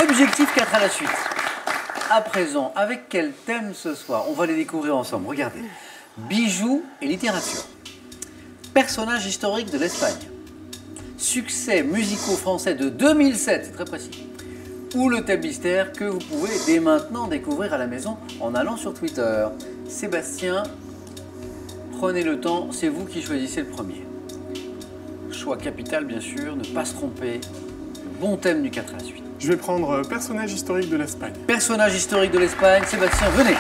Objectif 4 à la suite. À présent, avec quel thème ce soir? On va les découvrir ensemble. Regardez. Bijoux et littérature. Personnages historiques de l'Espagne. Succès musicaux français de 2007, c'est très précis. Ou le thème mystère que vous pouvez dès maintenant découvrir à la maison en allant sur Twitter. Sébastien, prenez le temps, c'est vous qui choisissez le premier. Choix capital, bien sûr, ne pas se tromper. Le bon thème du 4 à la suite. Je vais prendre personnage historique de l'Espagne. Personnage historique de l'Espagne, Sébastien, venez.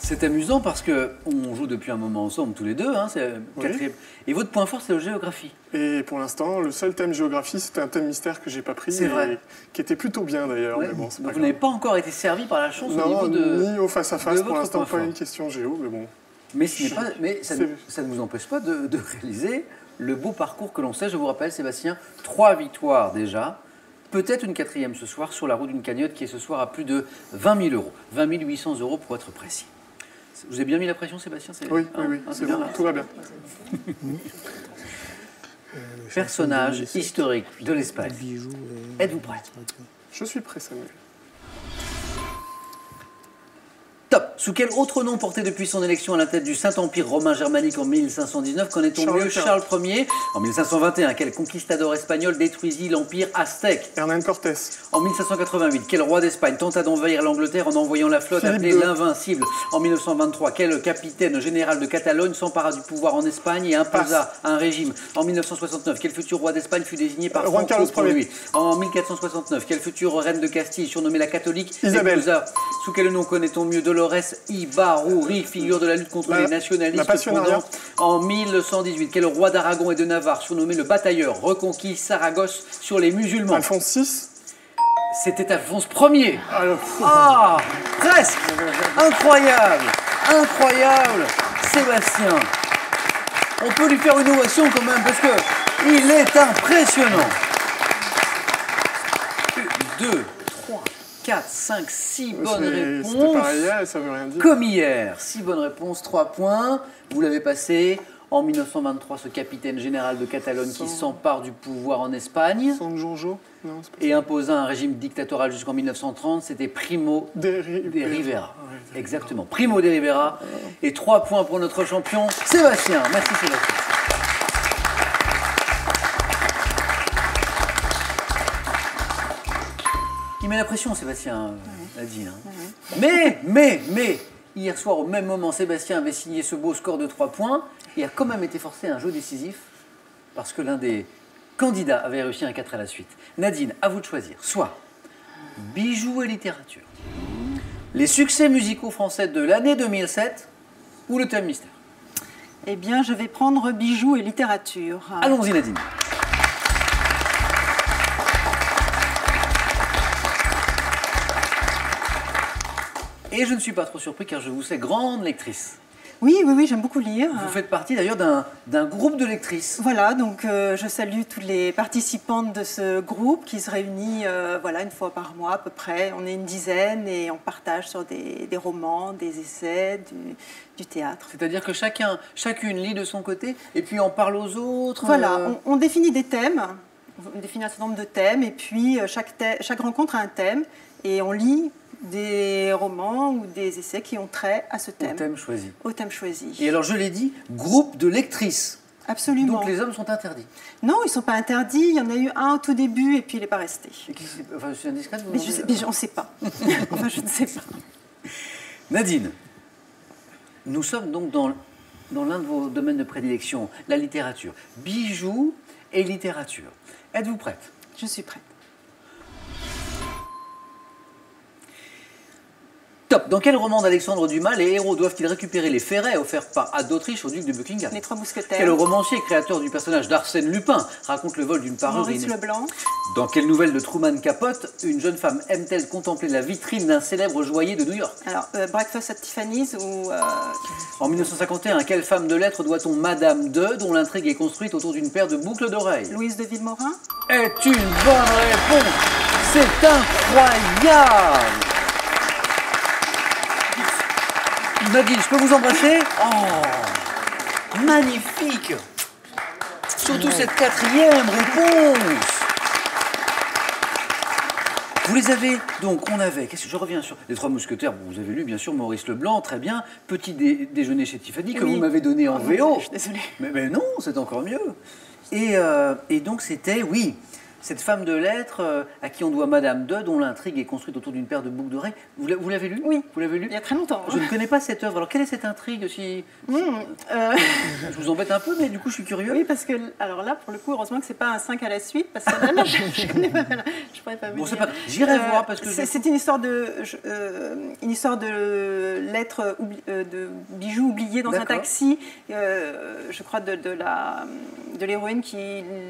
C'est amusant parce qu'on joue depuis un moment ensemble tous les deux, hein, c'est quatrième. Et votre point fort, c'est la géographie. Et pour l'instant, le seul thème géographie, c'était un thème mystère que j'ai pas pris. C'est vrai. Qui était plutôt bien d'ailleurs. Ouais. Mais bon, c'est pas Donc vous n'avez pas encore été servi par la chance au niveau de... ni au face-à-face, pour l'instant, point pas une question géo, mais bon. Mais, ça ne vous empêche pas de réaliser le beau parcours que l'on sait. Je vous rappelle, Sébastien, 3 victoires déjà. Peut-être une 4e ce soir sur la route d'une cagnotte qui est ce soir à plus de 20 000 euros. 20 800 euros pour être précis. Vous avez bien mis la pression, Sébastien? Oui, c'est bon, tout va bien. Personnage historique de l'Espagne. Êtes-vous prêt? Je suis prêt, Samuel. Top. Sous quel autre nom porté depuis son élection à la tête du Saint-Empire romain germanique en 1519 connaît-on mieux Charles Ier? En 1521, quel conquistador espagnol détruisit l'Empire aztèque? Hernán Cortés. En 1588, quel roi d'Espagne tenta d'envahir l'Angleterre en envoyant la flotte appelée l'Invincible? En 1923, quel capitaine général de Catalogne s'empara du pouvoir en Espagne et imposa un régime? En 1969, quel futur roi d'Espagne fut désigné par Juan Carlos Ier. En 1469, quelle future reine de Castille surnommée la catholique Isabelle. épousa? Sous quel nom connaît-on mieux Dolores Ibarruri, figure de la lutte contre les nationalistes pendant en 1118? Quel roi d'Aragon et de Navarre, surnommé le Batailleur, reconquit Saragosse sur les musulmans? Alphonse VI. C'était Alphonse Ier. Ah, presque. Incroyable, incroyable, Sébastien. On peut lui faire une ovation quand même parce que il est impressionnant. 2, 3, 4, 5, 6 bonnes réponses. C'était pareil, ça veut rien dire. Comme hier, 6 bonnes réponses, 3 points. Vous l'avez passé. En 1923, ce capitaine général de Catalogne qui s'empare du pouvoir en Espagne et imposa un régime dictatorial jusqu'en 1930, c'était Primo de Rivera. Ouais, exactement, Primo de Rivera. Et 3 points pour notre champion, Sébastien. Merci Sébastien. Il met la pression, Sébastien, l'a dit. Hein. Mais, hier soir, au même moment, Sébastien avait signé ce beau score de 3 points et a quand même été forcé à un jeu décisif parce que l'un des candidats avait réussi un 4 à la suite. Nadine, à vous de choisir. Soit bijoux et littérature, les succès musicaux français de l'année 2007 ou le thème mystère. Eh bien, je vais prendre bijoux et littérature. Allons-y, Nadine. Et je ne suis pas trop surpris car je vous sais grande lectrice. Oui, j'aime beaucoup lire. Vous faites partie d'ailleurs d'un groupe de lectrices. Voilà, donc je salue toutes les participantes de ce groupe qui se réunit voilà, une fois par mois à peu près. On est une dizaine et on partage sur des romans, des essais, du théâtre. C'est-à-dire que chacune lit de son côté et puis en parle aux autres. Voilà, on définit des thèmes, on définit un certain nombre de thèmes et puis chaque rencontre a un thème et on lit des romans ou des essais qui ont trait à ce thème. Au thème choisi. Et alors, je l'ai dit, groupe de lectrices. Absolument. Donc, les hommes sont interdits. Non, ils ne sont pas interdits. Il y en a eu un au tout début et puis il n'est pas resté. Enfin, je suis indiscrète. Mais je ne sais pas. Enfin, je ne sais pas. Nadine, nous sommes donc dans l'un de vos domaines de prédilection, la littérature. Bijoux et littérature. Êtes-vous prête? Je suis prête. Top. Dans quel roman d'Alexandre Dumas les héros doivent-ils récupérer les ferrets offerts par Anne d'Autriche au duc de Buckingham? Les Trois Mousquetaires. Quel romancier, créateur du personnage d'Arsène Lupin, raconte le vol d'une parure? Maurice Leblanc. Dans quelle nouvelle de Truman Capote une jeune femme aime-t-elle contempler la vitrine d'un célèbre joaillier de New York? Alors, Breakfast at Tiffany's ou... En 1951, à quelle femme de lettres doit-on Madame de, dont l'intrigue est construite autour d'une paire de boucles d'oreilles? Louise de Villemorin. Est une bonne réponse. C'est incroyable. Nadine, je peux vous embrasser? Oh, magnifique. Surtout cette quatrième réponse. Vous les avez, donc on avait, je reviens sur les Trois Mousquetaires, vous avez lu bien sûr Maurice Leblanc, très bien, Petit déjeuner chez Tiffany, que Oui. vous m'avez donné en VO. Je suis désolée. Mais non, c'est encore mieux. Et donc c'était, oui, cette femme de lettres à qui on doit Madame de, dont l'intrigue est construite autour d'une paire de boucles d'oreilles. Vous l'avez lu? Oui. Vous l'avez lu? Il y a très longtemps. Je ne connais pas cette œuvre. Alors quelle est cette intrigue si... Je vous embête un peu, mais du coup je suis curieux. Oui, parce que, alors là, pour le coup, heureusement que c'est pas un 5 à la suite, parce que là, je connais pas, je pourrais pas vous Bon, dire. c'est pas... J'irai voir parce que... C'est une histoire de lettres, de bijoux oubliés dans un D'accord. taxi, je crois de l'héroïne qui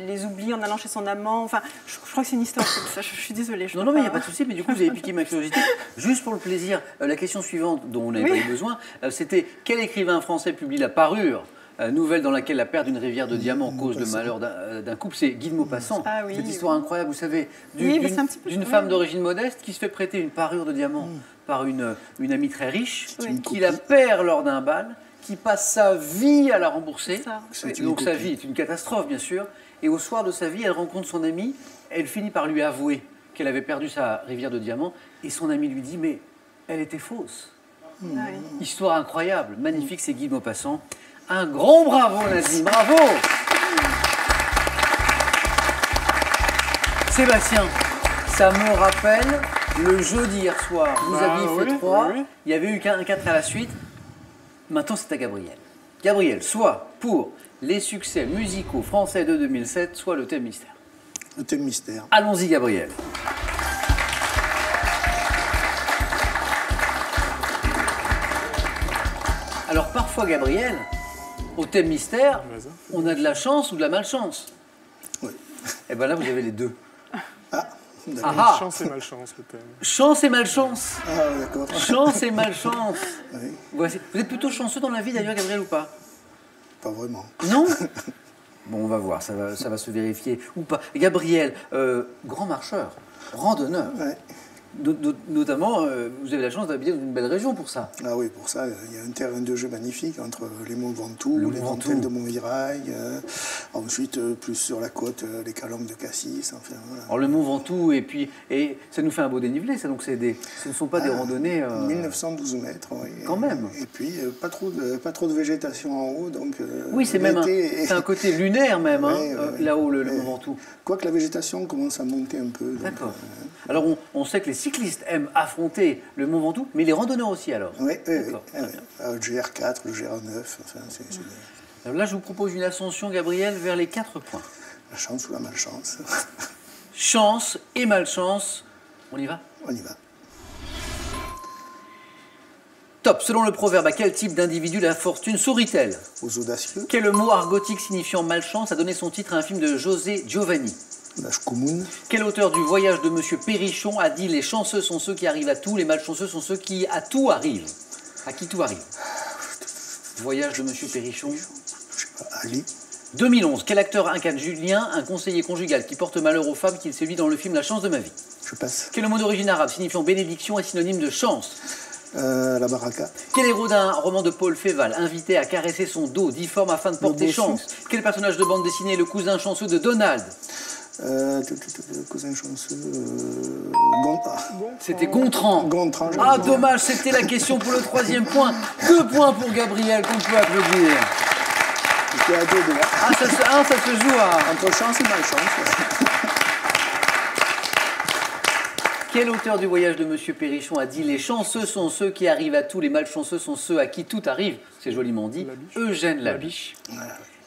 les oublie en allant chez son amant. Enfin, je crois que c'est une histoire comme ça. Je suis désolée. Non, mais il n'y a pas de souci, mais du coup, vous avez piqué ma curiosité. Juste pour le plaisir, la question suivante, dont on n'avait pas eu besoin, c'était quel écrivain français publie La Parure, nouvelle dans laquelle la perte d'une rivière de diamants cause le malheur d'un couple? C'est Guy de Maupassant. Ah oui, Cette histoire incroyable, vous savez, Oui, mais c'est un petit peu- d'une femme d'origine modeste qui se fait prêter une parure de diamants par une amie très riche, Oui. qui la perd lors d'un bal, qui passe sa vie à la rembourser. Ça. C'est Et donc sa vie est une catastrophe, bien sûr. Et au soir de sa vie, elle rencontre son amie. Elle finit par lui avouer qu'elle avait perdu sa rivière de diamants. Et son ami lui dit, mais elle était fausse. Ah oui. Histoire incroyable, magnifique, c'est Guy de Maupassant. Un grand bravo, Nadine, bravo. Sébastien, ça me rappelle le jeudi hier soir. Vous aviez fait 3, il y avait eu un 4 à la suite. Maintenant, c'est à Gabriel. Gabriel, soit pour les succès musicaux français de 2007, soit le thème mystère. Le thème mystère. Allons-y, Gabriel. Alors, parfois, Gabriel, au thème mystère, on a de la chance ou de la malchance. Oui. Et bien là, vous avez les deux. Ah, d'accord. Ah ah. Chance et malchance, le thème. Chance et malchance. Ah, d'accord. Chance et malchance. Oui, Voici. Vous êtes plutôt chanceux dans la vie, d'ailleurs, Gabriel, ou pas? pas vraiment. Non? Bon, on va voir, ça va se vérifier ou pas. Gabriel, grand marcheur, randonneur. Ouais. Notamment, vous avez la chance d'habiter dans une belle région pour ça. Ah oui, pour ça, il y a un terrain de jeu magnifique entre les monts Ventoux, Le les Mont Ventoux. montagnes de Montmirail, ensuite plus sur la côte, les calanques de Cassis, enfin voilà. Alors le Mont Ventoux, et ça nous fait un beau dénivelé, ça, donc ce ne sont pas des randonnées... 1912 mètres, oui. Quand même. Et puis, pas trop de végétation en haut, donc... Oui, c'est même l'été- un côté lunaire même, hein, Ouais, ouais. là-haut, le Ouais. Mont Ventoux. Quoique la végétation commence à monter un peu. donc, D'accord. Alors on sait que les cyclistes aiment affronter le Mont Ventoux, mais les randonneurs aussi alors. Oui, oui, oui. D'accord, très bien. Le GR4, le GR9, enfin, c'est Alors là, je vous propose une ascension, Gabriel, vers les 4 points. la chance ou la malchance. Chance et malchance. On y va? On y va. Top. Selon le proverbe, à quel type d'individu la fortune sourit-elle? Aux audacieux, Quel mot argotique signifiant malchance a donné son titre à un film de José Giovanni? la Shkumun, Quel auteur du Voyage de Monsieur Pénichon a dit « Les chanceux sont ceux qui arrivent à tout, les malchanceux sont ceux qui à tout arrivent ». À qui tout arrive? Voyage de Monsieur Pénichon. je sais pas, Ali, 2011. Quel acteur incarne Julien, un conseiller conjugal qui porte malheur aux femmes qu'il séduit dans le film La chance de ma vie? je passe. Quel mot d'origine arabe signifiant bénédiction est synonyme de chance? La Baraka, Quel héros d'un roman de Paul Féval, invité à caresser son dos difforme afin de porter bossu. chance? Quel personnage de bande dessinée est le cousin chanceux de Donald? cousin chanceux, C'était Gontran. Gontran, Ah, j'allais dire. dommage, c'était la question pour le 3e point. 2 points pour Gabriel, qu'on peut applaudir. J'étais à deux de là. Ah, ça se joue à... Entre chance et malchance. Quel auteur du Voyage de Monsieur Pénichon a dit « Les chanceux sont ceux qui arrivent à tout, les malchanceux sont ceux à qui tout arrive ». C'est joliment dit. Eugène Labiche.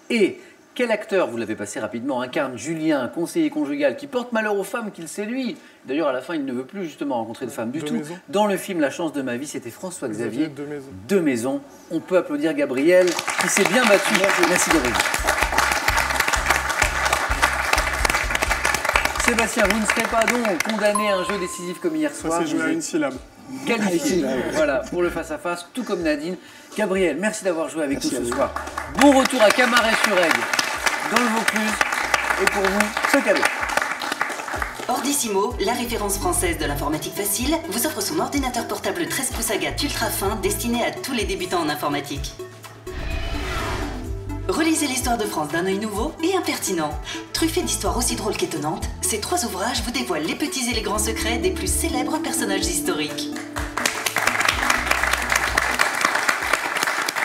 Et quel acteur, vous l'avez passé rapidement, incarne Julien, un conseiller conjugal qui porte malheur aux femmes qu'il séduit? D'ailleurs, à la fin, il ne veut plus justement rencontrer de femmes du De tout. Maison. Dans le film La chance de ma vie, c'était François-Xavier De Maison. de Maison. On peut applaudir Gabriel, qui s'est bien battu. Merci Gabriel. Sébastien, vous ne serez pas donc condamné à un jeu décisif comme hier Ça soir. s'est joué Vous à êtes une syllabe. qualifié. Voilà, pour le face-à-face, tout comme Nadine. Gabriel, merci d'avoir joué avec Merci nous à ce vous. soir. Bon retour à Camaret-sur-Aigle, dans le Vaucluse. Et pour vous, ce cadeau. Ordissimo, la référence française de l'informatique facile, vous offre son ordinateur portable 13 pouces Agathe ultra fin destiné à tous les débutants en informatique. Relisez l'histoire de France d'un œil nouveau et impertinent. Truffé d'histoires aussi drôles qu'étonnantes, ces 3 ouvrages vous dévoilent les petits et les grands secrets des plus célèbres personnages historiques.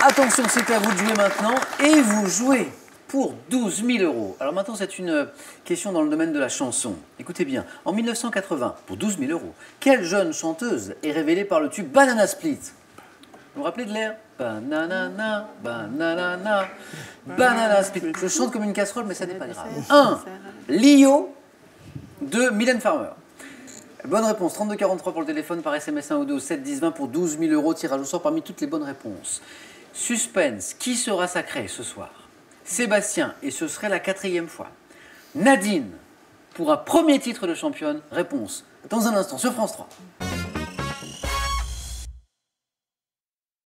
Attention, c'est à vous de jouer maintenant et vous jouez pour 12 000 €. Alors maintenant, c'est une question dans le domaine de la chanson. Écoutez bien, en 1980, pour 12 000 €, quelle jeune chanteuse est révélée par le tube Banana Split? Vous vous rappelez de l'air? Banana, banana, banana split. Je chante comme une casserole, mais ça n'est pas grave. 1. Lio. 2. Mylène Farmer. Bonne réponse, 3243 pour le téléphone, par SMS 1 ou 2 au 7 10 20 pour 12 000 €. Tirage au sort parmi toutes les bonnes réponses. Suspense, qui sera sacré ce soir? Sébastien, et ce serait la 4e fois. Nadine, pour un premier titre de championne. Réponse dans un instant sur France 3.